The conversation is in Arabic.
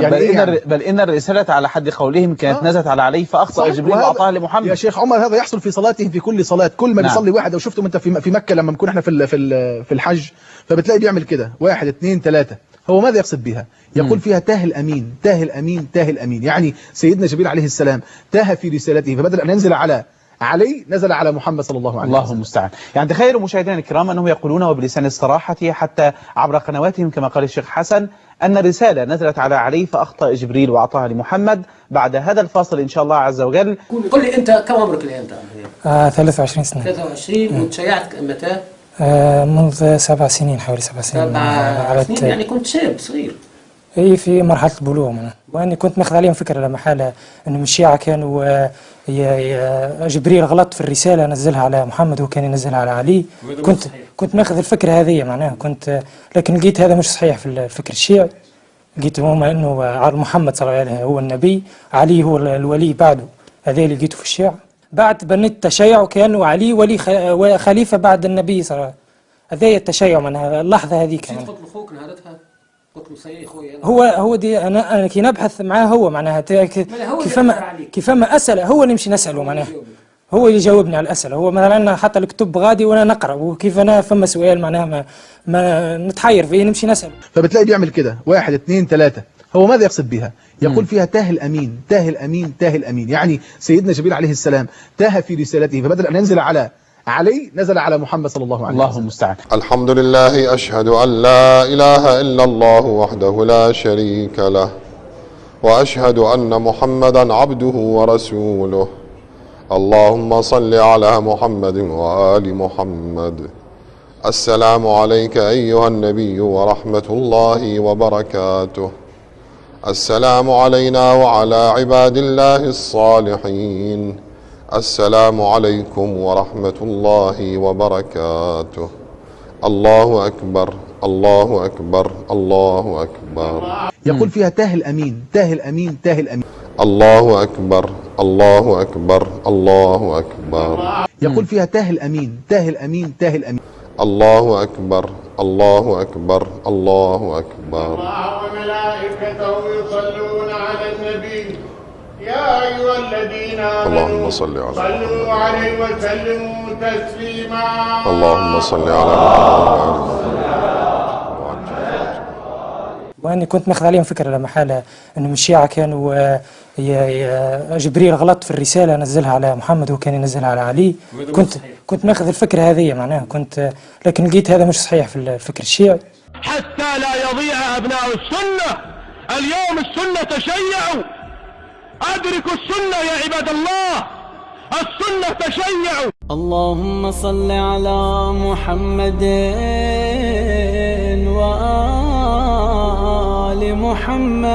يعني بل إن الرسالة على حد قولهم كانت نزلت على علي فأخطأ جبريل وأعطاها لمحمد. يا شيخ عمر هذا يحصل في صلاتهم في كل صلاة، كل ما بيصلي واحد. لو شفتم أنت في مكة لما نكون احنا في الحج، فبتلاقي بيعمل كده 1 2 3. هو ماذا يقصد بها؟ يقول فيها تاه الأمين تاه الأمين تاه الأمين، يعني سيدنا جبريل عليه السلام تاه في رسالته، فبدل أن ينزل على علي نزل على محمد صلى الله عليه وسلم. الله المستعان. يعني تخيلوا مشاهدينا الكرام أنهم يقولون وبلسان الصراحة حتى عبر قنواتهم كما قال الشيخ حسن أن الرسالة نزلت على علي فأخطأ جبريل وأعطاها لمحمد. بعد هذا الفاصل إن شاء الله عز وجل. قل لي أنت كم عمرك الآن؟ 23 سنة. 23. وتشيعت متى؟ منذ 7 سنين، حوالي 7 سنين. 7 سنين يعني كنت شاب صغير. اي في مرحله البلوغ واني كنت ماخذ عليهم فكره لا محاله انه الشيعه كانوا جبريل غلط في الرساله نزلها على محمد وكان ينزلها على علي. كنت ماخذ الفكره هذه معناها لكن لقيت هذا مش صحيح في الفكر الشيعي. لقيت هما انه محمد صلى الله عليه وسلم هو النبي، علي هو الولي بعده. هذا اللي لقيته في الشيعة. بعد بنيت التشيع وكانوا علي ولي خليفه بعد النبي صلى الله عليه وسلم. هذا التشيع معناها اللحظه هذيك. قتل اخوك نهارتها؟ قتلوا سيء اخوي هو دي انا كي نبحث معاه هو معناها كيفما اسال هو اللي نمشي نساله معناها هو اللي يجاوبني على الاسئله. هو مثلا حتى الكتب غادي وانا نقرا، وكيف انا فما سؤال معناها ما نتحير فيه نمشي نساله. فبتلاقي بيعمل كده 1 2 3. هو ماذا يقصد بها؟ يقول فيها تاه الأمين تاه الأمين تاه الأمين، يعني سيدنا جبريل عليه السلام تاه في رسالته، فبدل أن ينزل على علي نزل على محمد صلى الله عليه وسلم. الله المستعان. الحمد لله، أشهد أن لا إله إلا الله وحده لا شريك له، وأشهد أن محمدا عبده ورسوله. اللهم صل على محمد وآل محمد. السلام عليك أيها النبي ورحمة الله وبركاته. السلام علينا وعلى عباد الله الصالحين. السلام عليكم ورحمة الله وبركاته. الله أكبر الله أكبر الله أكبر. يقول فيها تاه الأمين تاه الأمين تاه الأمين. الله أكبر الله أكبر الله أكبر. يقول فيها تاه الأمين تاه الأمين تاه الأمين. الله أكبر الله أكبر الله أكبر. الله وملائكته يصلون على النبي يا أيها الذين آمنوا اللهم صل على صلوا عليه وسلموا تسليما. اللهم صل على محمد. واني كنت ماخذ عليهم فكره لا محاله انه الشيعه كانوا جبريل غلط في الرساله نزلها على محمد وكان ينزلها على علي. كنت ماخذ الفكره هذه معناها لكن لقيت هذا مش صحيح في الفكر الشيعي. حتى لا يضيع أبناء السنة. اليوم السنة تشيعوا، أدركوا السنة يا عباد الله، السنة تشيعوا. اللهم صل على محمد وآل محمد.